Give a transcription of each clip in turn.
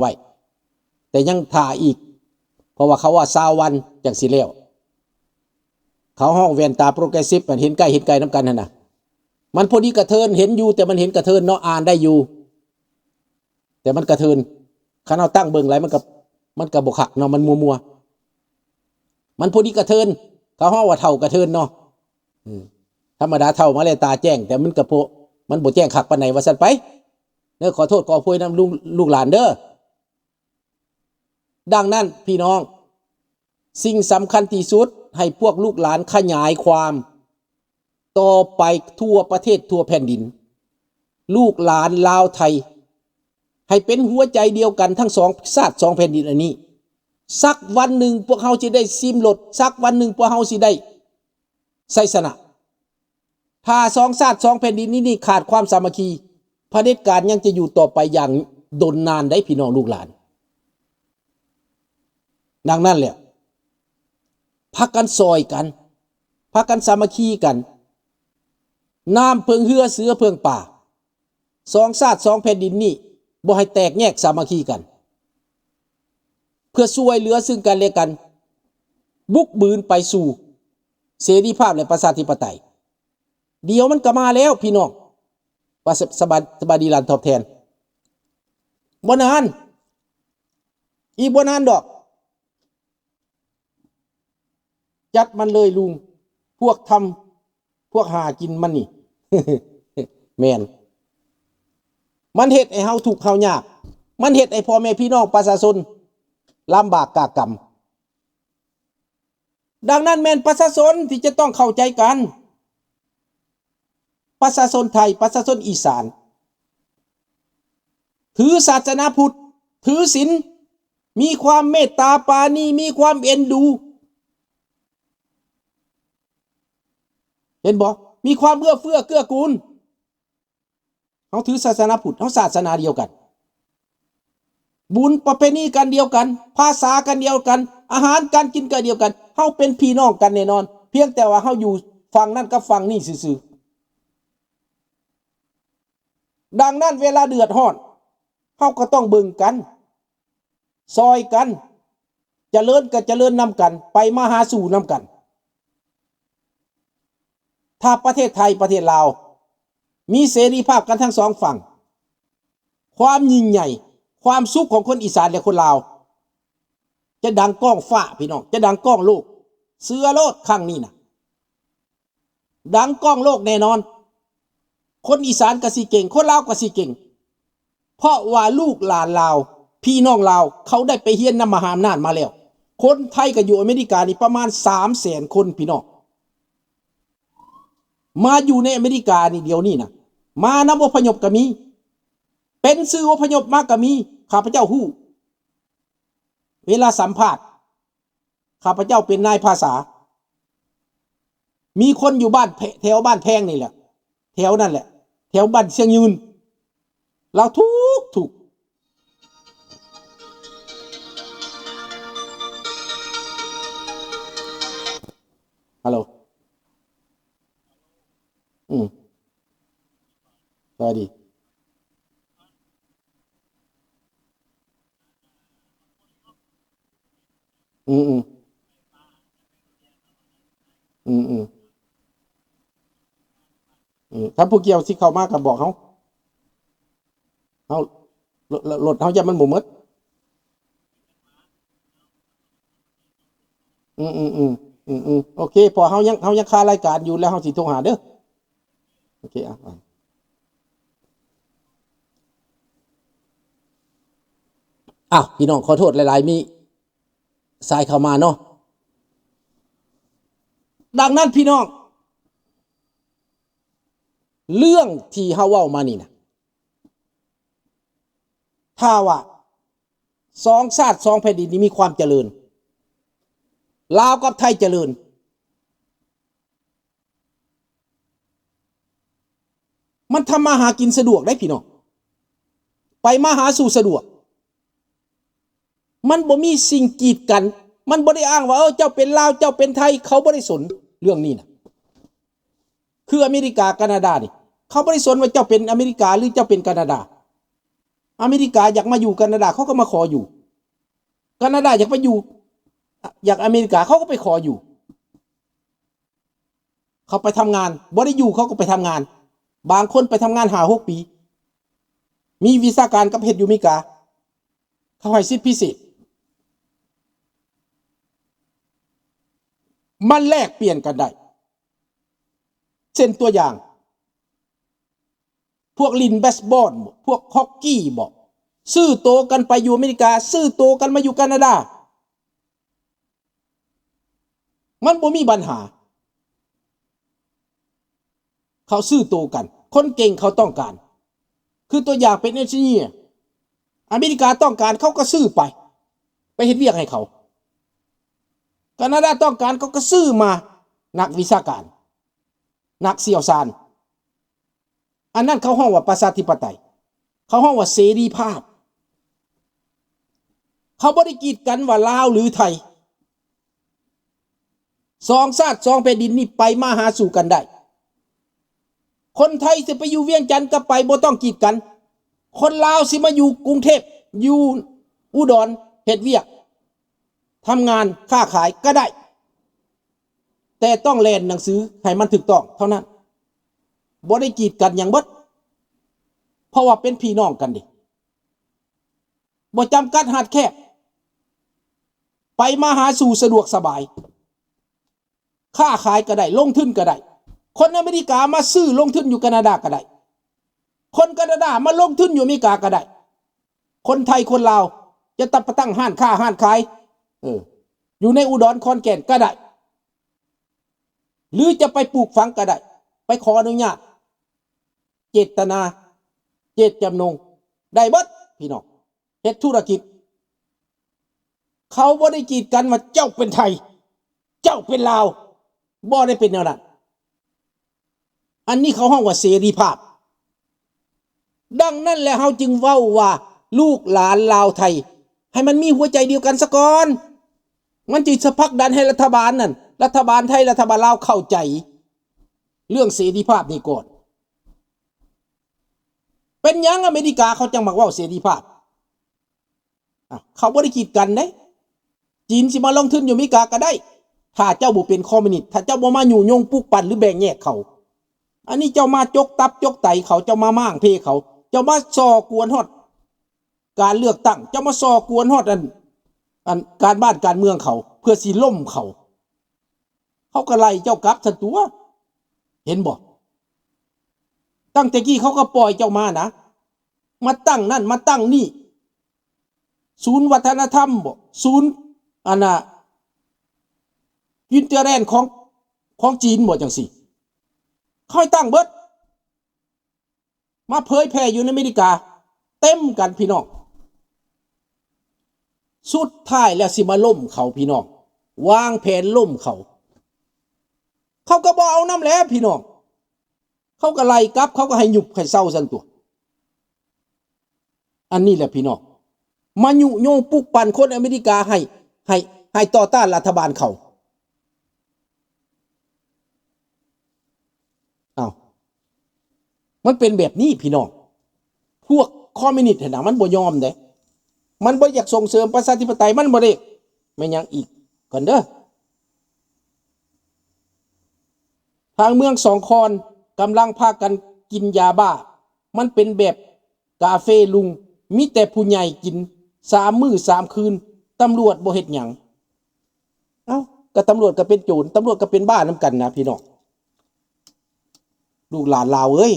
ไว้แต่ยังถ่าอีกเพราะว่าเขาว่า20 วันจังสิแล้วเขาห้องแวนตาโปรแกรสซีฟมันเห็นใกล้น้ำกันน่ะมันพอดีกระเทินเห็นอยู่แต่มันเห็นกระเทินเนาะอ่านได้อยู่แต่มันกระเทินคันเอาตั้งเบิ่งไรมันก็บ่คักเนาะมันมัวมันพอดีกระเทินเขาห้องว่าเท่ากระเทินเนาะธรรมดาเท่ามาเลยตาแจ้งแต่มันกระโปมันบ่แจ้งคักปานไหนว่าซั่นไปเด้อขอโทษขออภัยนำลูกหลานเด้อดังนั้นพี่น้องสิ่งสำคัญที่สุดให้พวกลูกหลานขยายความต่อไปทั่วประเทศทั่วแผ่นดินลูกหลานลาวไทยให้เป็นหัวใจเดียวกันทั้ง2 ชาติ 2 แผ่นดินอันนี้สักวันหนึ่งพวกเฮาสิได้ซิมรถสักวันหนึ่งพวกเฮาสิได้ไสสนะถ้า2 ชาติ 2 แผ่นดินนี่ขาดความสามัคคีเผด็จการยังจะอยู่ต่อไปอย่างดนนานได้พี่น้องลูกหลานดังนั้นแหละพักกันซอยกันพักกันสามัคคีกันน้ำเพิงเหือเสือเพิงป่า2 ชาติ 2 แผ่นดินนี่บ่ให้แตกแยกสามัคคีกันเพื่อช่วยเหลือซึ่งกันและกันบุกบืนไปสู่เสรีภาพและประชาธิปไตยเดี๋ยวมันก็มาแล้วพี่น้องสบายดีลานตอบแทนบ่นานอีกบ่นานดอกจัดมันเลยลุงพวกหากินมันนี่ แม่นมันเฮ็ดให้เฮาทุกข์เฮายากมันเฮ็ดให้พ่อแม่พี่น้องประชาชนลำบากกากกรรมดังนั้นแม่นประชาชนที่จะต้องเข้าใจกันประชาชนไทยประชาชนอีสานถือศาสนาพุทธถือศีลมีความเมตตาปราณีมีความเอ็นดูเห็นบ่มีความเอื้อเฟื้อเกื้อกูลเขาถือศาสนาพุทธเขาศาสนาเดียวกันบุญประเพณีกันเดียวกันภาษากันเดียวกันอาหารการกินกันเดียวกันเฮาเป็นพี่น้องกันแน่นอนเพียงแต่ว่าเฮาอยู่ฝั่งนั้นกับฝั่งนี้ซื่อๆดังนั้นเวลาเดือดร้อนเฮาก็ต้องเบิ่งกันซอยกันเจริญก็เจริญนำกันไปมาหาสู่นำกันถ้าประเทศไทยประเทศลาวมีเสรีภาพกันทั้ง2 ฝั่งความยิ่งใหญ่ความสุขของคนอีสานและคนลาวจะดังก้องฟ้าพี่น้องจะดังก้องโลกเสือโลดครั้งนี้นะดังก้องโลกแน่นอนคนอีสานก็สิเก่งคนลาวก็สิเก่งเพราะว่าลูกหลานลาวพี่น้องลาวเขาได้ไปเฮียนนำมหาอำนาจมาแล้วคนไทยก็อยู่อเมริกานี่ประมาณ300,000 คนพี่น้องมาอยู่ในอเมริกานี่เดียวนี่นะมานำอพยพก็มีเป็นสื่ออพยพมากก็มีข้าพเจ้าฮู้เวลาสัมภาษณ์ข้าพเจ้าเป็นนายภาษามีคนอยู่บ้านแถวบ้านแพงนี่แหละแถวนั่นแหละแถวบ้านเชียงยืนเราถูกฮัลโหลสวัสดีถ้าผู้เกี่ยวที่เข้ามาก็บอกเขารถเขาจะมันบ่หมดโอเคพอเขายังคารายการอยู่แล้วเขาสิโทรหาเด้อโอเคพี่น้องขอโทษหลายๆมีสายเข้ามาเนาะดังนั้นพี่น้องเรื่องที่เฮาเว้ามานี่นะถ้าว่า2 ชาติ 2 แผ่นดินนี้มีความเจริญลาวกับไทยเจริญมันทำมาหากินสะดวกได้พี่น้องไปมาหาสู่สะดวกมันบ่มีสิ่งกีดกันมันบ่ได้อ้างว่าเจ้าเป็นลาวเจ้าเป็นไทยเขาบ่ได้สนเรื่องนี้นะคืออเมริกาแคนาดานี่เขาบ่ได้สนว่าเจ้าเป็นอเมริกาหรือเจ้าเป็นแคนาดา อเมริกาอยากมาอยู่แคนาดาเขาก็มาขออยู่แคนาดาอยากไปอยู่อยากอเมริกาเขาก็ไปขออยู่เขาไปทำงานบ่ได้อยู่เขาก็ไปทำงานบางคนไปทำงาน5-6 ปีมีวีซ่าการกับเฮ็ดอยู่อเมริกาเขาให้สิทธิพิเศษมันแลกเปลี่ยนกันได้เช่นตัวอย่างพวกลินเบสบอลพวกฮอกกี้บอกซื้อโตกันไปอยู่อเมริกาซื้อโตกันมาอยู่แคนาดามันบ่มีปัญหาเขาซื้อโตกันคนเก่งเขาต้องการคือตัวอย่างเป็นเอนจิเนียร์อเมริกาต้องการเขาก็ซื้อไปเฮ็ดเวียกให้เขาแคนาดาต้องการเขาก็ซื้อมานักวิชาการนักเชี่ยวชาญอันนั้นเขาห้องว่าประชาธิปไตยเขาห้องว่าเสรีภาพเขาบ่ได้กีดกันว่าลาวหรือไทยสองชาติสองแผ่นดินนี่ไปมาหาสู่กันได้คนไทยสิไปอยู่เวียงจันทน์ก็ไปบ่ต้องกีดกันคนลาวสิมาอยู่กรุงเทพอยู่อุดรเฮ็ดเวียกทำงานค้าขายก็ได้แต่ต้องแลนหนังสือให้มันถูกต้องเท่านั้นบ่ได้กีดกันอย่างเบิดเพราะว่าเป็นพี่น้องกันดิบ่จำกัดหาดแคบไปมาหาสู่สะดวกสบายค้าขายก็ได้ลงทุนก็ได้คนอเมริกามาซื้อลงทุนอยู่แคนาดาก็ได้คนแคนาดามาลงทุนอยู่อเมริกาก็ได้คนไทยคนลาวจะตั้งห้านค้าห้านขายอยู่ในอุดรขอนแก่นก็ได้หรือจะไปปลูกฝังก็ได้ไปขออนุญาตเจตนาเจตจำนงได้เบิดพี่น้องเฮ็ดธุรกิจเขาบ่ได้กีดกันว่าเจ้าเป็นไทยเจ้าเป็นลาวบ่ได้เป็นแนวนั้นอันนี้เขาห้องว่าเสรีภาพดังนั้นแหละเฮาจึงเว้าว่าลูกหลานลาวไทยให้มันมีหัวใจเดียวกันซะก่อนมันจึงจะผลักดันให้รัฐบาลนั่นรัฐบาลไทยรัฐบาลลาวเข้าใจเรื่องเสรีภาพนี่ก่อนเป็นหยังอเมริกาเขาจังมักเว้าเสรีภาพเขาบ่ได้กีดกันเด้จีนสิมาลงทุนอยู่อเมริกาก็ได้ถ้าเจ้าบ่เป็นคอมมิวนิสต์ถ้าเจ้าบ่มาอยู่ยงปลูกปั่นหรือแบ่งแยกเขาอันนี้เจ้ามาจกตับจกไตเขาเจ้ามาม่างเพเขาเจ้ามาส่อกวนฮอดการเลือกตั้งเจ้ามาส่อกวนฮอดอันการบ้านการเมืองเขาเพื่อสิล่มเขาก็ไล่เจ้ากลับซะตัวเห็นบ่ตั้งแต่กี้เขาก็ปล่อยเจ้ามานะมาตั้งนั่นมาตั้งนี่ศูนย์วัฒนธรรมบ่ศูนย์อินเตอร์แลนด์ของจีนบ่จังสิค่อยตั้งเบิดมาเผยแพร่อยู่ในอเมริกาเต็มกันพี่น้องสุดท้ายแล้วสิมาล่มเขาพี่น้องวางแผนล่มเขาก็บ่เอาน้ำแล้วพี่น้องเขาก็ไล่กลับเขาก็ให้หยุบให้เศร้าซั่นตัวอันนี้แหละพี่น้องมายุโยงปลุกปั่นคนอเมริกาให้ต่อต้านรัฐบาลเขามันเป็นแบบนี้พี่น้องพวกคอมมิวนิสต์น่ะมันบ่ยอมเด้มันบ่อยากส่งเสริมประชาธิปไตยมันบ่ได้แม่นหยังอีกก่อนเด้อทางเมืองสองคอนกำลังพากันกินยาบ้ามันเป็นแบบกาเฟลุงมีแต่ผู้ใหญ่กิน3 มื้อ 3 คืนตำรวจบ่เฮ็ดหยังก็ตำรวจก็เป็นโจรตำรวจก็เป็นบ้านำกันนะพี่น้องลูกหลานลาวเอ้ย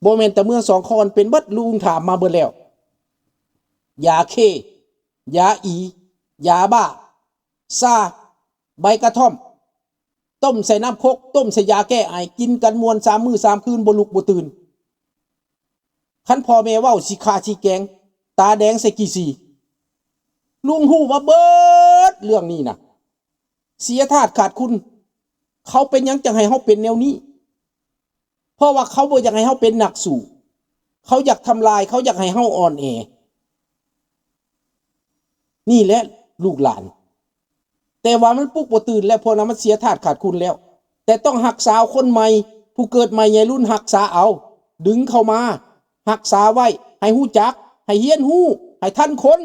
บ่แม่นแต่เมืองสองคอนเป็นเบิดลุงถามมาเบิดแล้วยาเคยาอียาบ้าซาใบกระท่อมต้มใส่น้ำคกต้มใส่ยาแก้ไอกินกันมวน3 มื้อ 3 คืนบ่ลุกบ่ตื่นคันพ่อแม่เว้าสิฆ่าสิแกงตาแดงใส่กี่สีลุงฮู้ว่าเบิดเรื่องนี้น่ะเสียธาตุขาดคุณเขาเป็นหยังจังให้เฮาเป็นแนวนี้เพราะว่าเขาบ่อยากให้เฮาเป็นนักสู้เขาอยากทำลายเขาอยากให้เฮาอ่อนแอนี่แหละลูกหลานแต่ว่ามันปลุกบ่ตื่นแล้วพอนั้นมันเสียธาตุขาดคุณแล้วแต่ต้องรักษาคนใหม่ผู้เกิดใหม่ใหญ่รุ่นรักษาเอาดึงเข้ามารักษาไว้ ให้ฮู้จักให้เฮียนฮู้ให้ทันคน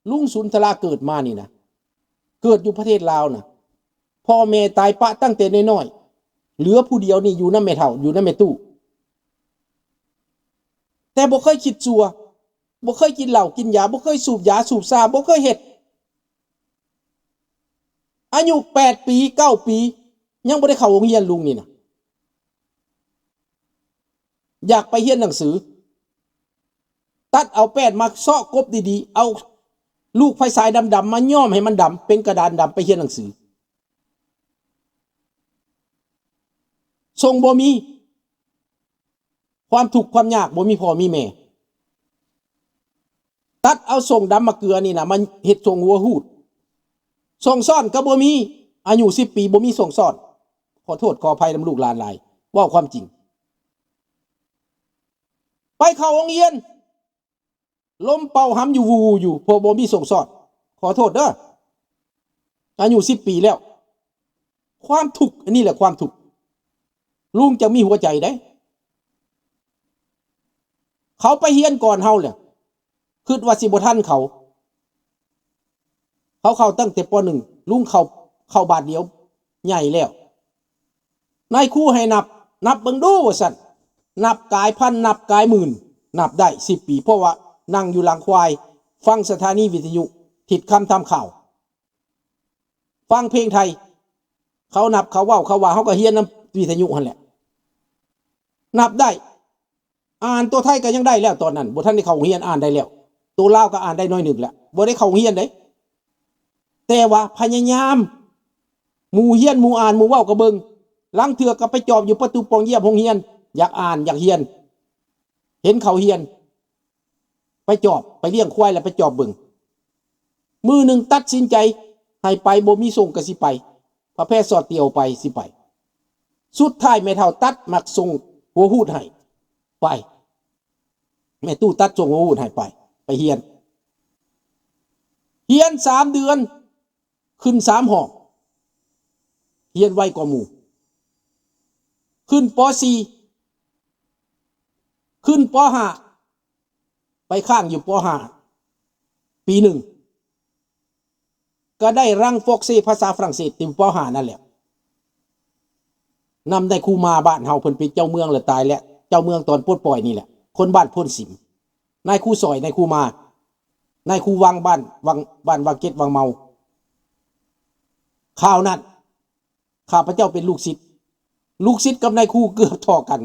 ลุงสุนทราเกิดมานี่นะเกิดอยู่ประเทศลาวนะพ่อแม่ตายปะตั้งแต่น้อยๆเหลือผู้เดียวนี่อยู่นำแม่เฒ่าอยู่นำแม่ตู้แต่บ่เคยคิดชั่วบ่เคยกินเหล้ากินยาบ่เคยสูบยาสูบซาบ่เคยเฮ็ดอายุ8ปี9ปียังบ่ได้เข้าโรงเรียนลุงนี่นะอยากไปเรียนหนังสือตัดเอาแป้นมาเซาะกบดีๆเอาลูกไฟสายดำๆมาย้อมให้มันดำเป็นกระดานดำไปเรียนหนังสือทรงบ่มีความทุกข์ความยากบ่มีพ่อมีแม่ตัดเอาทรงดำมาเกลือนี่นะมันเฮ็ดทรงหัวหูดทรงซ่อนก็บ่มีอายุ10ปีบ่มีทรงซ่อนขอโทษขออภัยนำลูกหลานหลายเว้าความจริงไปเข้าโรงเรียนลมเป่าหำอยู่วูอยู่พอบ่มีส่งสอดขอโทษเด้ออายุ10ปีแล้วความทุกข์อันนี้แหละความทุกข์ลุงจะมีหัวใจได้เขาไปเฮียนก่อนเฮาแหละคิดว่าสิบ่ทันเขาเข้าตั้งแต่ป .1 ลุงเข้าบาทเดียวใหญ่แล้วนายครูให้นับเบิ่งดูว่าซั่นนับกายพันนับกายหมื่นนับได้10ปีเพราะว่านั่งอยู่หลังควายฟังสถานีวิทยุทิดคำทำข่าวฟังเพลงไทยเขานับเขาว่าเขาก็เฮียนน้ำวิทยุหั่นแหละนับได้อ่านตัวไทยก็ยังได้แล้วตอนนั้นบ่ทันได้เข้าเฮียนอ่านได้แล้วตัวลาวก็อ่านได้น้อยหนึ่งแล้วบ่ได้เข้าเฮียนเด้แต่ว่าพยายามหมู่เฮียนหมู่อ่านหมู่เว้าก็เบิ่งลังเถือก็ไปจอบอยู่ประตูปองเยี่ยมโรงเรียนอยากอ่านอยากเฮียนเห็นเขาเฮียนไปจอบไปเลี้ยงควายแล้วไปจอบเบิ่งมือหนึ่งตัดสินใจให้ไปบ่มีส่งก็สิไปพระแพทย์สอดเตียวไปสิไปสุดท้ายแม่เฒ่าตัดมักส่งหัวหูดให้ไปแม่ตู้ตัดส่งหัวหูดให้ไปเฮียน3 เดือนขึ้น3 ห้องเฮียนไวกว่าหมู่ขึ้นป .4 ขึ้นป .5 ไปข้างอยู่ป .5 ปี 1ก็ได้รังฟอกเซภาษาฝรั่งเศสติมป .5 นั่นแหละนำได้ครูมาบ้านเฮาเพิ่นเป็นเจ้าเมืองแล้วตายแล้วเจ้าเมืองตอนปลดปล่อยนี่แหละคนบ้านพ้นสิมนายครูซอยนายครูมานายครูวังบ้านวังเก็ดวังเมาข่าวนั้นข้าพเจ้าเป็นลูกศิษย์กับนายครูเกือบเท่ากัน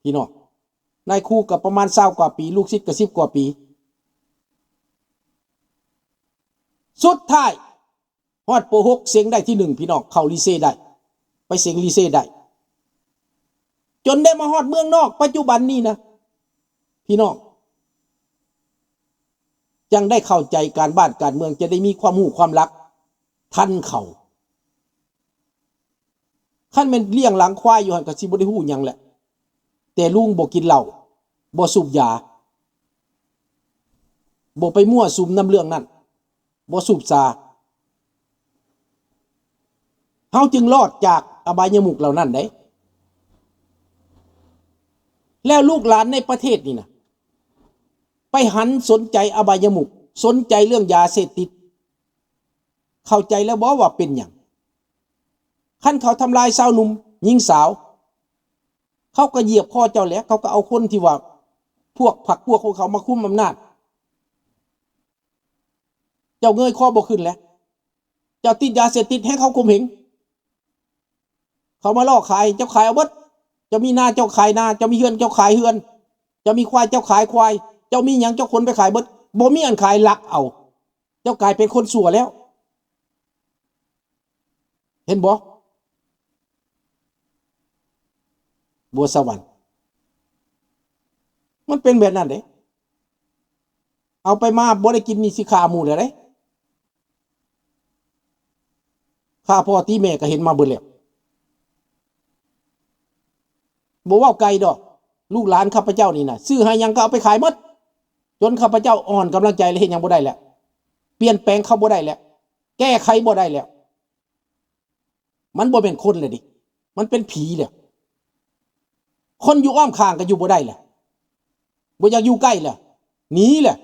พี่น้องนายครูก็ประมาณ20กว่าปีลูกศิษย์ก็10กว่าปีสุดท้ายฮอดป .6 เสียงได้ที่1พี่น้องเข้าลีเซได้ไปเสียงลีเซได้จนได้มาฮอดเมืองนอกปัจจุบันนี้นะพี่น้องจังได้เข้าใจการบ้านการเมืองจะได้มีความรู้ความรักทันเขาคันแม่นเลี้ยงหลังควายอยู่หั่นก็สิบ่ได้ฮู้หยังแหละแต่ลุงบ่กินเหล้าบ่สูบยาบ่ไปมั่วสุมน้ำเรื่องนั้นบ่สูบซาเฮาจึงรอดจากอบายมุขเหล่านั้นได้แล้วลูกหลานในประเทศนี่นะไปหันสนใจอบายมุขสนใจเรื่องยาเสพติดเข้าใจแล้วบ่ว่าเป็นหยังคันเขาทำลายสาวหนุ่มหญิงสาวเขาก็เหยียบคอเจ้าแล้วเขาก็เอาคนที่ว่าพวกพวกของเขามาคุมอำนาจเจ้าเงยคอบ่ขึ้นแล้วเจ้าติดยาเสพติดให้เขาข่มเหงเขามาล่อขายเจ้าขายเอาเบิดเจ้ามีนาเจ้าขายนาเจ้ามีเฮือนเจ้าขายเฮือนเจ้ามีควายเจ้าขายควายเจ้ามีหยังเจ้าคนไปขายเบิดบ่มีอันขายลักเอาเจ้ากลายเป็นคนชั่วแล้วเห็นบ่บัวสวรรค์มันเป็นแบบนั้นเด้เอาไปมาบ่ได้กินนี่สิฆ่าหมู่แล้วเด้ฆ่าพ่อตีแม่ก็เห็นมาเบิดแล้วบ่เว้าไกลดอกลูกหลานข้าพเจ้านี่น่ะซื้อให้หยังก็เอาไปขายหมดจนข้าพเจ้าอ่อนกำลังใจแล้วเฮ็ดหยังบ่ได้แล้วเปลี่ยนแปลงเขาบ่ได้แล้วแก้ไขบ่ได้แล้วมันบ่เป็นคนเลยดิมันเป็นผีแล้วคนอยู่อ้อมข้างก็อยู่บ่ได้แหละ บ่อยากอยู่ใกล้แหละหนีแหละ